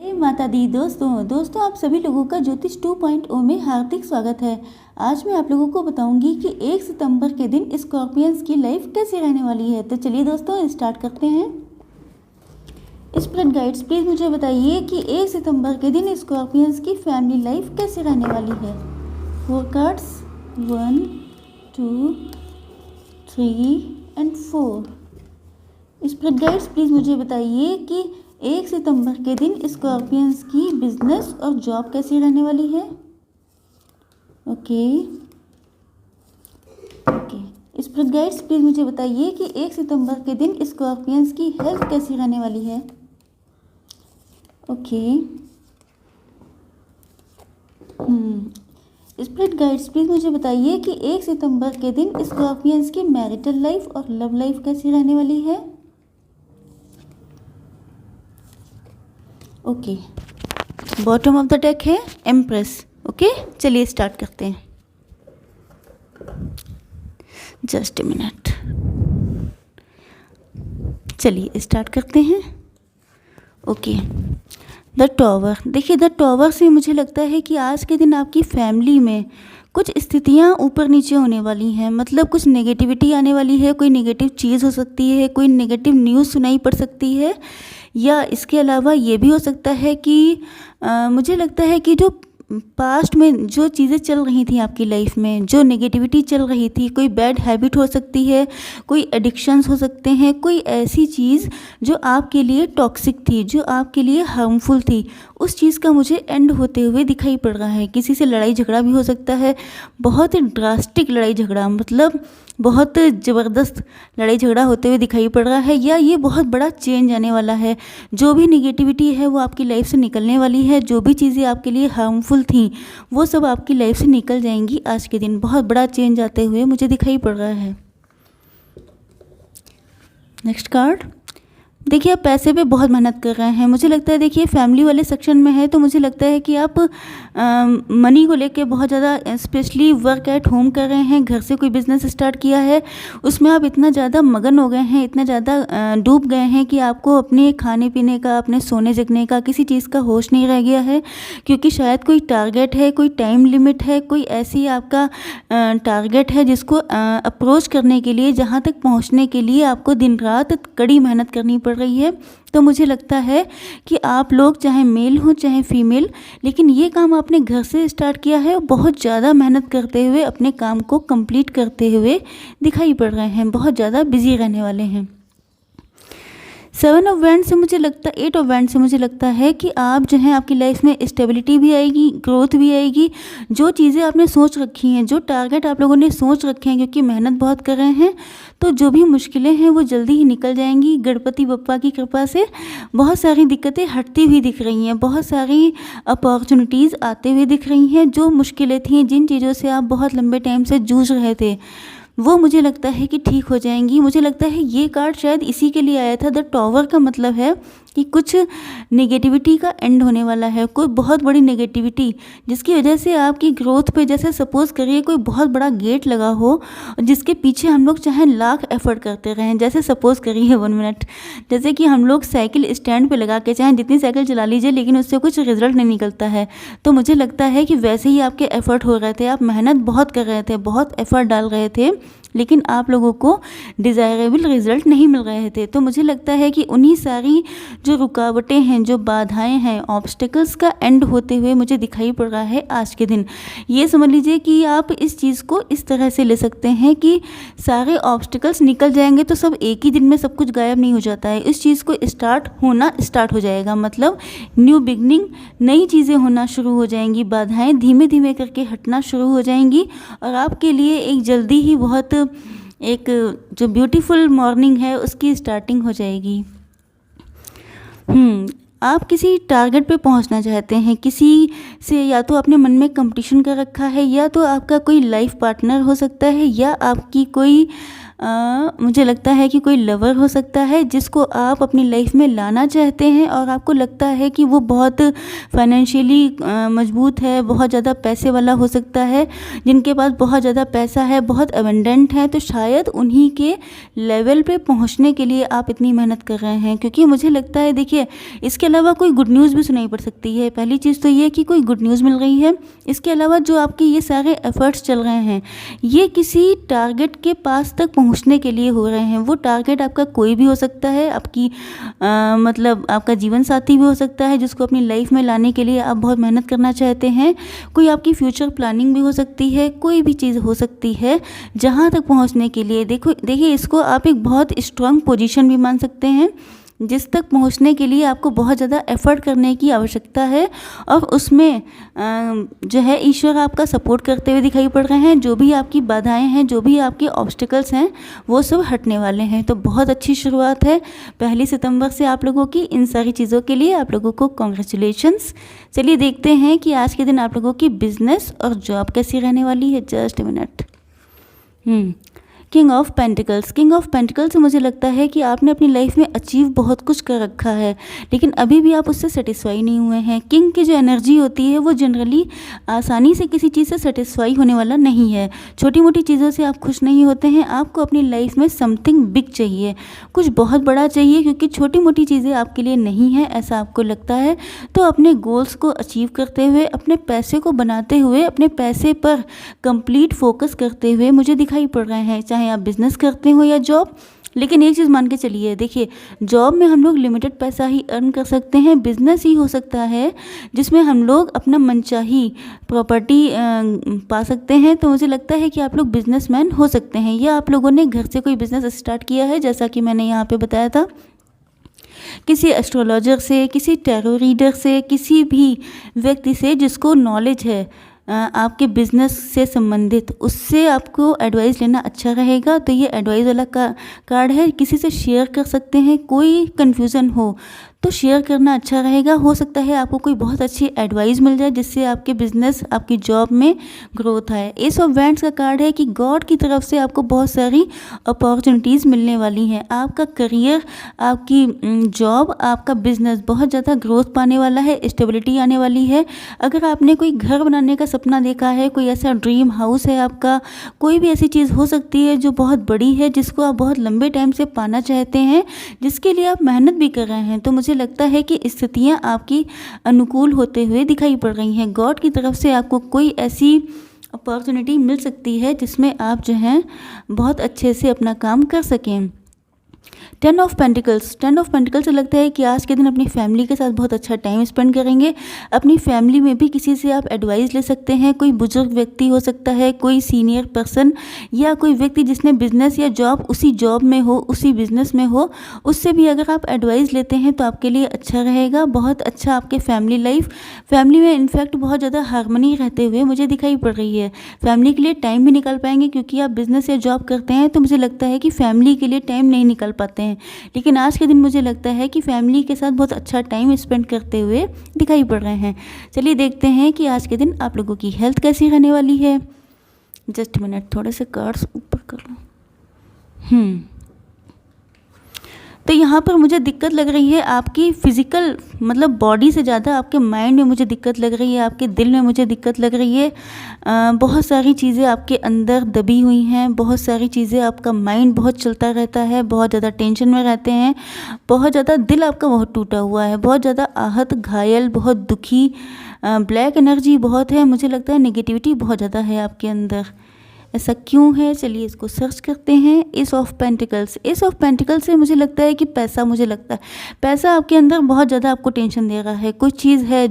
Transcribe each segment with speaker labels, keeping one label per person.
Speaker 1: हे माता दी दोस्तों आप सभी लोगों का ज्योतिष 2.0 में हार्दिक स्वागत है। आज मैं आप लोगों को बताऊंगी कि 1 सितंबर के दिन स्कॉर्पियंस की लाइफ कैसी रहने वाली है। तो चलिए दोस्तों स्टार्ट करते हैं। स्प्रेड गाइड्स प्लीज़ मुझे बताइए कि 1 सितंबर के दिन स्कॉर्पियंस की फैमिली लाइफ कैसे रहने वाली है। 4 cards 1 2 3 and 4। Spread guides please मुझे बताइए कि 1 सितंबर के दिन स्कॉर्पियंस की बिजनेस और जॉब कैसी रहने वाली है। ओके स्प्रेड गाइड्स प्लीज़ मुझे बताइए कि 1 सितंबर के दिन स्कॉर्पियंस की हेल्थ कैसी रहने वाली है। ओके स्प्रेड गाइड्स प्लीज़ मुझे बताइए कि 1 सितंबर के दिन स्कॉर्पियंस की मैरिटल लाइफ और लव लाइफ कैसी रहने वाली है। Okay bottom of the deck है एम्प्रेस। ओके चलिए स्टार्ट करते हैं। जस्ट ए मिनट, चलिए स्टार्ट करते हैं। Okay the tower. देखिए द टॉवर से मुझे लगता है कि आज के दिन आपकी फैमिली में कुछ स्थितियाँ ऊपर नीचे होने वाली हैं, मतलब कुछ नेगेटिविटी आने वाली है। कोई नेगेटिव चीज़ हो सकती है, कोई नेगेटिव न्यूज़ सुनाई पड़ सकती है, या इसके अलावा ये भी हो सकता है कि मुझे लगता है कि जो पास्ट में जो चीज़ें चल रही थी आपकी लाइफ में, जो नेगेटिविटी चल रही थी, कोई बैड हैबिट हो सकती है, कोई एडिक्शंस हो सकते हैं, कोई ऐसी चीज़ जो आपके लिए टॉक्सिक थी, जो आपके लिए हार्मफुल थी, उस चीज़ का मुझे एंड होते हुए दिखाई पड़ रहा है। किसी से लड़ाई झगड़ा भी हो सकता है, बहुत ड्रास्टिक लड़ाई झगड़ा, मतलब बहुत ज़बरदस्त लड़ाई झगड़ा होते हुए दिखाई पड़ रहा है, या ये बहुत बड़ा चेंज आने वाला है। जो भी निगेटिविटी है वो आपकी लाइफ से निकलने वाली है। जो भी चीज़ें आपके लिए हार्मफुल थी वो सब आपकी लाइफ से निकल जाएंगी। आज के दिन बहुत बड़ा चेंज आते हुए मुझे दिखाई पड़ रहा है। Next card. देखिए आप पैसे पे बहुत मेहनत कर रहे हैं। मुझे लगता है, देखिए फैमिली वाले सेक्शन में है तो मुझे लगता है कि आप मनी को लेके बहुत ज़्यादा स्पेशली वर्क एट होम कर रहे हैं। घर से कोई बिज़नेस स्टार्ट किया है, उसमें आप इतना ज़्यादा मगन हो गए हैं, इतना ज़्यादा डूब गए हैं कि आपको अपने खाने पीने का, अपने सोने जगने का, किसी चीज़ का होश नहीं रह गया है। क्योंकि शायद कोई टारगेट है, कोई टाइम लिमिट है, कोई ऐसी आपका टारगेट है जिसको अप्रोच करने के लिए, जहाँ तक पहुँचने के लिए आपको दिन रात कड़ी मेहनत करनी पड़ रही है। तो मुझे लगता है कि आप लोग चाहे मेल हो चाहे फीमेल, लेकिन ये काम आपने घर से स्टार्ट किया है, बहुत ज़्यादा मेहनत करते हुए अपने काम को कंप्लीट करते हुए दिखाई पड़ रहे हैं, बहुत ज़्यादा बिजी रहने वाले हैं। 7 ऑफ वैंड से मुझे लगता है, 8 ऑफ वैंड से मुझे लगता है कि आप जो है आपकी लाइफ में स्टेबिलिटी भी आएगी, ग्रोथ भी आएगी। जो चीज़ें आपने सोच रखी हैं, जो टारगेट आप लोगों ने सोच रखे हैं, क्योंकि मेहनत बहुत कर रहे हैं, तो जो भी मुश्किलें हैं वो जल्दी ही निकल जाएंगी। गणपति बप्पा की कृपा से बहुत सारी दिक्कतें हटती हुई दिख रही हैं, बहुत सारी अपॉर्चुनिटीज़ आते हुए दिख रही हैं। जो मुश्किलें थीं, जिन चीज़ों से आप बहुत लंबे टाइम से जूझ रहे थे, वो मुझे लगता है कि ठीक हो जाएंगी। मुझे लगता है ये कार्ड शायद इसी के लिए आया था। द टॉवर का मतलब है कि कुछ नेगेटिविटी का एंड होने वाला है, कोई बहुत बड़ी नेगेटिविटी जिसकी वजह से आपकी ग्रोथ पे, जैसे सपोज़ करिए कोई बहुत बड़ा गेट लगा हो जिसके पीछे हम लोग चाहे लाख एफर्ट करते रहें। जैसे सपोज़ करिए 1 मिनट, जैसे कि हम लोग साइकिल स्टैंड पे लगा के चाहे जितनी साइकिल चला लीजिए, लेकिन उससे कुछ रिजल्ट नहीं निकलता है। तो मुझे लगता है कि वैसे ही आपके एफर्ट हो रहे थे, आप मेहनत बहुत कर रहे थे, बहुत एफर्ट डाल रहे थे, लेकिन आप लोगों को डिज़ायरेबल रिज़ल्ट नहीं मिल रहे थे। तो मुझे लगता है कि उन्हीं सारी जो रुकावटें हैं, जो बाधाएं हैं, ऑब्स्टिकल्स का एंड होते हुए मुझे दिखाई पड़ रहा है आज के दिन। ये समझ लीजिए कि आप इस चीज़ को इस तरह से ले सकते हैं कि सारे ऑब्स्टिकल्स निकल जाएंगे तो सब एक ही दिन में सब कुछ गायब नहीं हो जाता है। इस चीज़ को स्टार्ट हो जाएगा, मतलब न्यू बिगनिंग, नई चीज़ें होना शुरू हो जाएंगी। बाधाएँ धीमे धीमे करके हटना शुरू हो जाएंगी और आपके लिए एक जल्दी ही बहुत एक जो ब्यूटीफुल मॉर्निंग है उसकी स्टार्टिंग हो जाएगी। आप किसी टारगेट पे पहुंचना चाहते हैं, किसी से या तो आपने मन में कंपटीशन कर रखा है, या तो आपका कोई लाइफ पार्टनर हो सकता है, या आपकी कोई मुझे लगता है कि कोई लवर हो सकता है जिसको आप अपनी लाइफ में लाना चाहते हैं और आपको लगता है कि वो बहुत फाइनेंशियली मजबूत है, बहुत ज़्यादा पैसे वाला हो सकता है, जिनके पास बहुत ज़्यादा पैसा है, बहुत एबंडेंट है, तो शायद उन्हीं के लेवल पे पहुंचने के लिए आप इतनी मेहनत कर रहे हैं। क्योंकि मुझे लगता है, देखिए, इसके अलावा कोई गुड न्यूज़ भी सुनाई पड़ सकती है। पहली चीज़ तो ये कि कोई गुड न्यूज़ मिल रही है। इसके अलावा जो आपके ये सारे एफर्ट्स चल रहे हैं, ये किसी टारगेट के पास तक पहुंचने के लिए हो रहे हैं। वो टारगेट आपका कोई भी हो सकता है, आपकी मतलब आपका जीवन साथी भी हो सकता है जिसको अपनी लाइफ में लाने के लिए आप बहुत मेहनत करना चाहते हैं। कोई आपकी फ्यूचर प्लानिंग भी हो सकती है, कोई भी चीज़ हो सकती है जहां तक पहुंचने के लिए। देखिए, इसको आप एक बहुत स्ट्रांग पोजीशन भी मान सकते हैं जिस तक पहुंचने के लिए आपको बहुत ज़्यादा एफर्ट करने की आवश्यकता है, और उसमें जो है ईश्वर आपका सपोर्ट करते हुए दिखाई पड़ रहे हैं। जो भी आपकी बाधाएं हैं, जो भी आपके ऑब्स्टिकल्स हैं, वो सब हटने वाले हैं। तो बहुत अच्छी शुरुआत है 1 सितंबर से आप लोगों की। इन सारी चीज़ों के लिए आप लोगों को कॉन्ग्रेचुलेशंस। चलिए देखते हैं कि आज के दिन आप लोगों की बिजनेस और जॉब कैसी रहने वाली है। Just a minute. King of pentacles. King of pentacles से मुझे लगता है कि आपने अपनी लाइफ में अचीव बहुत कुछ कर रखा है, लेकिन अभी भी आप उससे सेटिस्फाई नहीं हुए हैं। किंग की जो एनर्जी होती है वो जनरली आसानी से किसी चीज़ से सेटिस्फाई होने वाला नहीं है। छोटी मोटी चीज़ों से आप खुश नहीं होते हैं। आपको अपनी लाइफ में समथिंग बिग चाहिए, कुछ बहुत बड़ा चाहिए, क्योंकि छोटी मोटी चीज़ें आपके लिए नहीं है, ऐसा आपको लगता है। तो अपने गोल्स को अचीव करते हुए, अपने पैसे को बनाते हुए, अपने पैसे पर कंप्लीट फोकस करते हुए मुझे दिखाई पड़ रहे हैं, चाहे आप बिजनेस करते हो या जॉब। लेकिन एक चीज़ मान के चलिए, देखिए, जॉब में हम लोग लिमिटेड पैसा ही अर्न कर सकते हैं। बिजनेस ही हो सकता है जिसमें हम लोग अपना मनचाही प्रॉपर्टी पा सकते हैं। तो मुझे लगता है कि आप लोग बिजनेसमैन हो सकते हैं, या आप लोगों ने घर से कोई बिजनेस स्टार्ट किया है, जैसा कि मैंने यहाँ पे बताया था। किसी एस्ट्रोलॉजर से, किसी टैरो रीडर से, किसी भी व्यक्ति से जिसको नॉलेज है आपके बिजनेस से संबंधित, उससे आपको एडवाइस लेना अच्छा रहेगा। तो ये एडवाइस वाला कार्ड है, किसी से शेयर कर सकते हैं। कोई कन्फ्यूज़न हो तो शेयर करना अच्छा रहेगा। हो सकता है आपको कोई बहुत अच्छी एडवाइस मिल जाए जिससे आपके बिजनेस, आपकी जॉब में ग्रोथ आए। एस ऑफ वैंड्स का कार्ड है कि गॉड की तरफ से आपको बहुत सारी अपॉर्चुनिटीज़ मिलने वाली हैं। आपका करियर, आपकी जॉब, आपका बिजनेस बहुत ज़्यादा ग्रोथ पाने वाला है, स्टेबिलिटी आने वाली है। अगर आपने कोई घर बनाने का सपना देखा है, कोई ऐसा ड्रीम हाउस है आपका, कोई भी ऐसी चीज़ हो सकती है जो बहुत बड़ी है, जिसको आप बहुत लंबे टाइम से पाना चाहते हैं, जिसके लिए आप मेहनत भी कर रहे हैं, तो मुझे लगता है कि स्थितियां आपकी अनुकूल होते हुए दिखाई पड़ रही हैं। गॉड की तरफ से आपको कोई ऐसी अपॉर्चुनिटी मिल सकती है जिसमें आप जो हैं बहुत अच्छे से अपना काम कर सकें। 10 ऑफ पेंटिकल्स। 10 ऑफ पेंटिकल्स से लगता है कि आज के दिन अपनी फैमिली के साथ बहुत अच्छा टाइम स्पेंड करेंगे। अपनी फैमिली में भी किसी से आप एडवाइस ले सकते हैं। कोई बुजुर्ग व्यक्ति हो सकता है, कोई सीनियर पर्सन, या कोई व्यक्ति जिसने बिजनेस या जॉब, उसी जॉब में हो, उसी बिजनेस में हो, उससे भी अगर आप एडवाइस लेते हैं तो आपके लिए अच्छा रहेगा। बहुत अच्छा आपके फैमिली लाइफ, फैमिली में इनफैक्ट बहुत ज़्यादा हार्मनी रहते हुए मुझे दिखाई पड़ रही है। फैमिली के लिए टाइम भी निकाल पाएंगे, क्योंकि आप बिजनेस या जॉब करते हैं तो मुझे लगता है कि फैमिली के लिए टाइम नहीं निकाल पाते हैं। लेकिन आज के दिन मुझे लगता है कि फैमिली के साथ बहुत अच्छा टाइम स्पेंड करते हुए दिखाई पड़ रहे हैं। चलिए देखते हैं कि आज के दिन आप लोगों की हेल्थ कैसी रहने वाली है। जस्ट मिनट, थोड़े से कार्ड्स ऊपर कर लो। तो यहाँ पर मुझे दिक्कत लग रही है आपकी फिज़िकल, मतलब बॉडी से ज़्यादा आपके माइंड में मुझे दिक्कत लग रही है, आपके दिल में मुझे दिक्कत लग रही है। बहुत सारी चीज़ें आपके अंदर दबी हुई हैं, बहुत सारी चीज़ें, आपका माइंड बहुत चलता रहता है, बहुत ज़्यादा टेंशन में रहते हैं, बहुत ज़्यादा दिल आपका बहुत टूटा हुआ है, बहुत ज़्यादा आहत, घायल, बहुत दुखी, ब्लैक एनर्जी बहुत है। मुझे लगता है नेगेटिविटी बहुत ज़्यादा है आपके अंदर। ऐसा क्यों है, चलिए इसको सर्च करते हैं। S of pentacles. S of pentacles से मुझे लगता है कि पैसा, मुझे लगता है पैसा आपके अंदर बहुत ज़्यादा आपको टेंशन दे रहा है। कोई चीज़ है,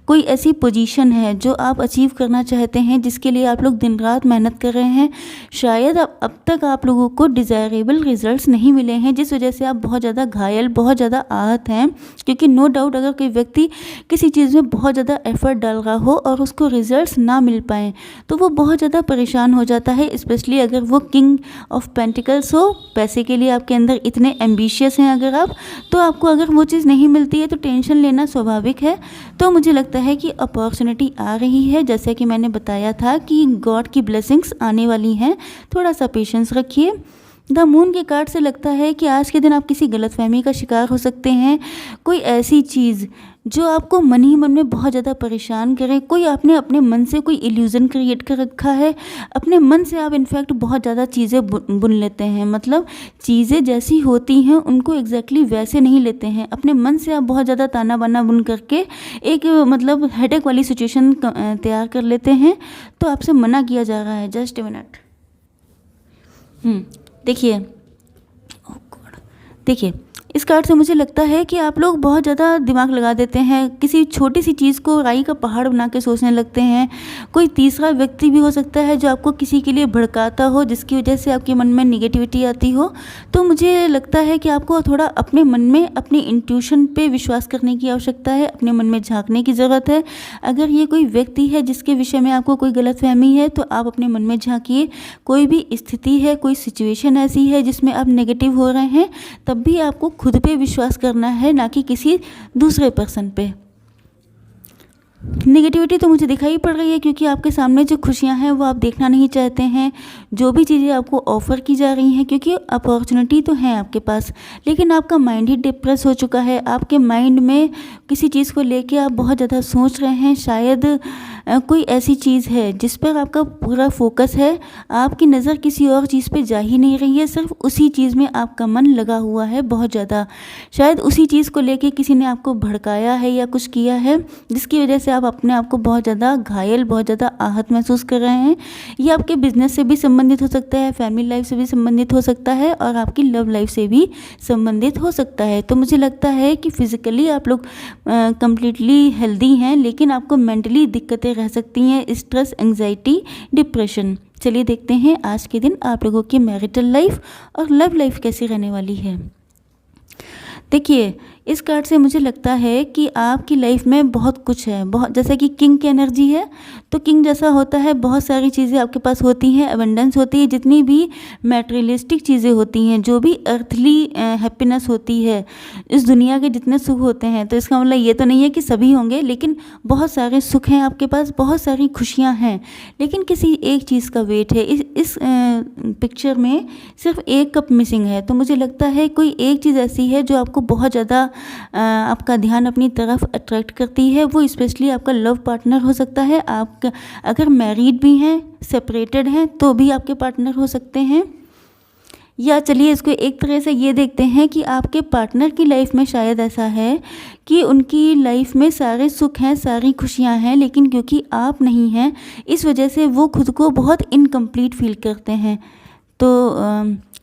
Speaker 1: कोई ऐसी पोजीशन है जो आप अचीव करना चाहते हैं, जिसके लिए आप लोग दिन रात मेहनत कर रहे हैं। शायद अब तक आप लोगों को डिज़ायरेबल रिजल्ट्स नहीं मिले हैं, जिस वजह से आप बहुत ज़्यादा घायल, बहुत ज़्यादा आहत हैं। क्योंकि नो डाउट अगर कोई व्यक्ति किसी चीज़ में बहुत ज़्यादा एफर्ट डाल रहा हो और उसको रिजल्ट्स ना मिल पाएँ तो वो बहुत ज़्यादा परेशान हो जाता है, स्पेशली अगर वो किंग ऑफ पेंटिकल्स हो। पैसे के लिए आपके अंदर इतने एम्बिशियस हैं अगर आप, तो आपको अगर वो चीज़ नहीं मिलती है तो टेंशन लेना स्वाभाविक है। तो मुझे लगता है कि अपॉर्चुनिटी आ रही है, जैसे कि मैंने बताया था कि गॉड की ब्लेसिंग्स आने वाली हैं। थोड़ा सा पेशेंस रखिए। द मून के कार्ड से लगता है कि आज के दिन आप किसी गलतफहमी का शिकार हो सकते हैं। कोई ऐसी चीज़ जो आपको मन ही मन में बहुत ज़्यादा परेशान करे, कोई आपने अपने मन से कोई इल्यूज़न क्रिएट कर रखा है। अपने मन से आप इनफैक्ट बहुत ज़्यादा चीज़ें बुन लेते हैं, मतलब चीज़ें जैसी होती हैं उनको एग्जैक्टली वैसे नहीं लेते हैं। अपने मन से आप बहुत ज़्यादा ताना बाना बुन करके एक मतलब हेडेक वाली सिचुएशन तैयार कर लेते हैं। तो आपसे मना किया जा रहा है। Just a minute. देखिए, ओह गॉड, देखिए इस कार्ड से मुझे लगता है कि आप लोग बहुत ज़्यादा दिमाग लगा देते हैं, किसी छोटी सी चीज़ को राई का पहाड़ बना के सोचने लगते हैं। कोई तीसरा व्यक्ति भी हो सकता है जो आपको किसी के लिए भड़काता हो, जिसकी वजह से आपके मन में निगेटिविटी आती हो। तो मुझे लगता है कि आपको थोड़ा अपने मन में अपनी इंट्यूशन पे विश्वास करने की आवश्यकता है, अपने मन में झांकने की ज़रूरत है। अगर ये कोई व्यक्ति है जिसके विषय में आपको कोई गलतफहमी है तो आप अपने मन में झांकिए। कोई भी स्थिति है, कोई सिचुएशन ऐसी है जिसमें आप नेगेटिव हो रहे हैं, तब भी आपको खुद पे विश्वास करना है, ना कि किसी दूसरे पर्सन पे। नेगेटिविटी तो मुझे दिखाई पड़ रही है क्योंकि आपके सामने जो खुशियां हैं वो आप देखना नहीं चाहते हैं। जो भी चीज़ें आपको ऑफ़र की जा रही हैं, क्योंकि अपॉर्चुनिटी तो है आपके पास, लेकिन आपका माइंड ही डिप्रेस हो चुका है। आपके माइंड में किसी चीज़ को लेके आप बहुत ज़्यादा सोच रहे हैं। शायद कोई ऐसी चीज़ है जिस पर आपका पूरा फोकस है, आपकी नज़र किसी और चीज़ पे जा ही नहीं रही है, सिर्फ उसी चीज़ में आपका मन लगा हुआ है बहुत ज़्यादा। शायद उसी चीज़ को लेके किसी ने आपको भड़काया है या कुछ किया है, जिसकी वजह से आप अपने आप को बहुत ज़्यादा घायल, बहुत ज़्यादा आहत महसूस कर रहे हैं। ये आपके बिजनेस से भी संबंधित हो सकता है, फैमिली लाइफ से भी संबंधित हो सकता है, और आपकी लव लाइफ से भी संबंधित हो सकता है। तो मुझे लगता है कि फिज़िकली आप लोग कम्प्लीटली हेल्दी हैं, लेकिन आपको मेंटली दिक्कतें रह सकती हैं, स्ट्रेस, एंग्जाइटी, डिप्रेशन। चलिए देखते हैं आज के दिन आप लोगों की मैरिटल लाइफ और लव लाइफ कैसी रहने वाली है। देखिए, इस कार्ड से मुझे लगता है कि आपकी लाइफ में बहुत कुछ है, बहुत, जैसे कि किंग की एनर्जी है, तो किंग जैसा होता है, बहुत सारी चीज़ें आपके पास होती हैं, अबंडेंस होती है। जितनी भी मैटेरियलिस्टिक चीज़ें होती हैं, जो भी अर्थली हैप्पीनेस होती है, इस दुनिया के जितने सुख होते हैं, तो इसका मतलब ये तो नहीं है कि सभी होंगे, लेकिन बहुत सारे सुख हैं आपके पास, बहुत सारी खुशियाँ हैं, लेकिन किसी एक चीज़ का वेट है। इस पिक्चर में सिर्फ एक कप मिसिंग है। तो मुझे लगता है कोई एक चीज़ ऐसी है जो आपको बहुत ज़्यादा आपका ध्यान अपनी तरफ अट्रैक्ट करती है। वो स्पेशली आपका लव पार्टनर हो सकता है। आप अगर मैरिड भी हैं, सेपरेटेड हैं, तो भी आपके पार्टनर हो सकते हैं। या चलिए इसको एक तरह से ये देखते हैं कि आपके पार्टनर की लाइफ में शायद ऐसा है कि उनकी लाइफ में सारे सुख हैं, सारी खुशियां हैं, लेकिन क्योंकि आप नहीं हैं, इस वजह से वो खुद को बहुत इनकम्प्लीट फील करते हैं। तो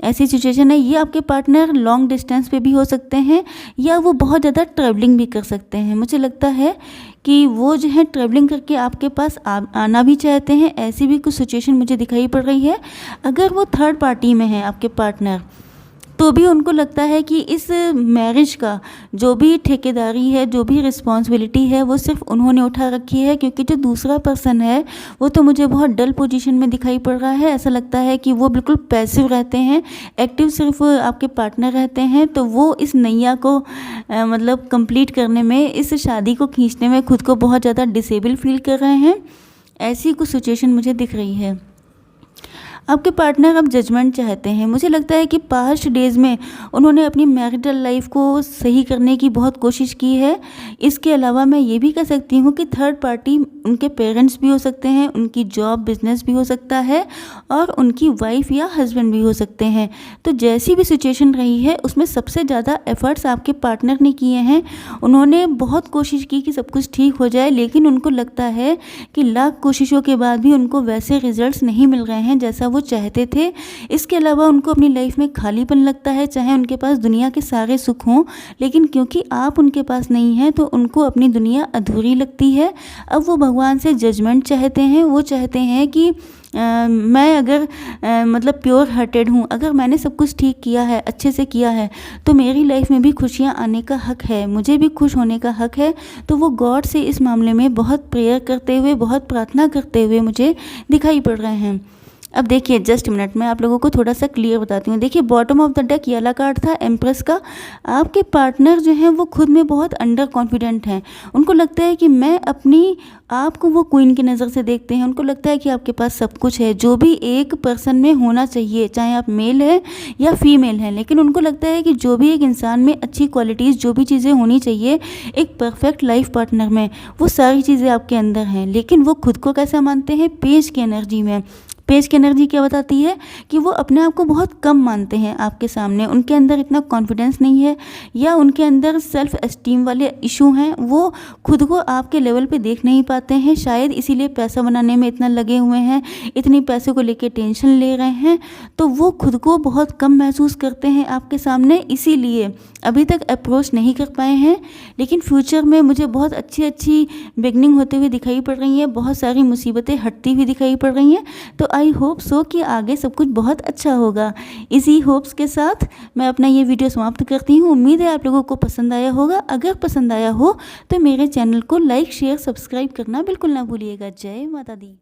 Speaker 1: ऐसी सिचुएशन है। ये आपके पार्टनर लॉन्ग डिस्टेंस पे भी हो सकते हैं, या वो बहुत ज़्यादा ट्रैवलिंग भी कर सकते हैं। मुझे लगता है कि वो जो है ट्रैवलिंग करके आपके पास आना भी चाहते हैं। ऐसी भी कुछ सिचुएशन मुझे दिखाई पड़ रही है। अगर वो थर्ड पार्टी में है आपके पार्टनर, तो भी उनको लगता है कि इस मैरिज का जो भी ठेकेदारी है, जो भी रिस्पॉन्सिबिलिटी है, वो सिर्फ उन्होंने उठा रखी है, क्योंकि जो दूसरा पर्सन है वो तो मुझे बहुत डल पोजीशन में दिखाई पड़ रहा है। ऐसा लगता है कि वो बिल्कुल पैसिव रहते हैं, एक्टिव सिर्फ आपके पार्टनर रहते हैं। तो वो इस नैया को मतलब कंप्लीट करने में, इस शादी को खींचने में खुद को बहुत ज़्यादा डिसेबल फील कर रहे हैं। ऐसी कुछ सिचुएशन मुझे दिख रही है। आपके पार्टनर अब जजमेंट चाहते हैं। मुझे लगता है कि पास्ट डेज़ में उन्होंने अपनी मैरिटल लाइफ को सही करने की बहुत कोशिश की है। इसके अलावा मैं ये भी कह सकती हूँ कि थर्ड पार्टी उनके पेरेंट्स भी हो सकते हैं, उनकी जॉब, बिजनेस भी हो सकता है, और उनकी वाइफ या हस्बैंड भी हो सकते हैं। तो जैसी भी सिचुएशन रही है, उसमें सबसे ज़्यादा एफर्ट्स आपके पार्टनर ने किए हैं। उन्होंने बहुत कोशिश की कि सब कुछ ठीक हो जाए, लेकिन उनको लगता है कि लाख कोशिशों के बाद भी उनको वैसे रिजल्ट्स नहीं मिल रहे हैं जैसा वो चाहते थे। इसके अलावा उनको अपनी लाइफ में खालीपन लगता है, चाहे उनके पास दुनिया के सारे सुख हों, लेकिन क्योंकि आप उनके पास नहीं हैं तो उनको अपनी दुनिया अधूरी लगती है। अब वो भगवान से जजमेंट चाहते हैं। वो चाहते हैं कि मैं अगर मतलब प्योर हार्टेड हूँ, अगर मैंने सब कुछ ठीक किया है, अच्छे से किया है, तो मेरी लाइफ में भी खुशियाँ आने का हक है, मुझे भी खुश होने का हक है। तो वो गॉड से इस मामले में बहुत प्रेयर करते हुए, बहुत प्रार्थना करते हुए मुझे दिखाई पड़ रहे हैं। अब देखिए जस्ट मिनट में आप लोगों को थोड़ा सा क्लियर बताती हूँ। देखिए बॉटम ऑफ द डेक ये वाला कार्ड था एम्प्रेस का। आपके पार्टनर जो हैं वो खुद में बहुत अंडर कॉन्फिडेंट हैं। उनको लगता है कि मैं अपनी आपको वो क्वीन की नज़र से देखते हैं। उनको लगता है कि आपके पास सब कुछ है जो भी एक पर्सन में होना चाहिए, चाहे आप मेल हैं या फीमेल हैं। लेकिन उनको लगता है कि जो भी एक इंसान में अच्छी क्वालिटीज़, जो भी चीज़ें होनी चाहिए एक परफेक्ट लाइफ पार्टनर में, वो सारी चीज़ें आपके अंदर हैं। लेकिन वो खुद को कैसा मानते हैं? पेज की एनर्जी में। पेज की एनर्जी क्या बताती है कि वो अपने आप को बहुत कम मानते हैं आपके सामने। उनके अंदर इतना कॉन्फिडेंस नहीं है या उनके अंदर सेल्फ एस्टीम वाले इशू हैं। वो खुद को आपके लेवल पे देख नहीं पाते हैं, शायद इसीलिए पैसा बनाने में इतना लगे हुए हैं, इतनी पैसे को लेके टेंशन ले रहे हैं। तो वो खुद को बहुत कम महसूस करते हैं आपके सामने, इसीलिए अभी तक अप्रोच नहीं कर पाए हैं। लेकिन फ्यूचर में मुझे बहुत अच्छी अच्छी बिगनिंग होते हुए दिखाई पड़ रही हैं, बहुत सारी मुसीबतें हटती हुई दिखाई पड़ रही हैं। तो आई होप सो कि आगे सब कुछ बहुत अच्छा होगा। इसी होप्स के साथ मैं अपना ये वीडियो समाप्त करती हूँ। उम्मीद है आप लोगों को पसंद आया होगा। अगर पसंद आया हो तो मेरे चैनल को लाइक, शेयर, सब्सक्राइब करना बिल्कुल ना भूलिएगा। जय माता दी।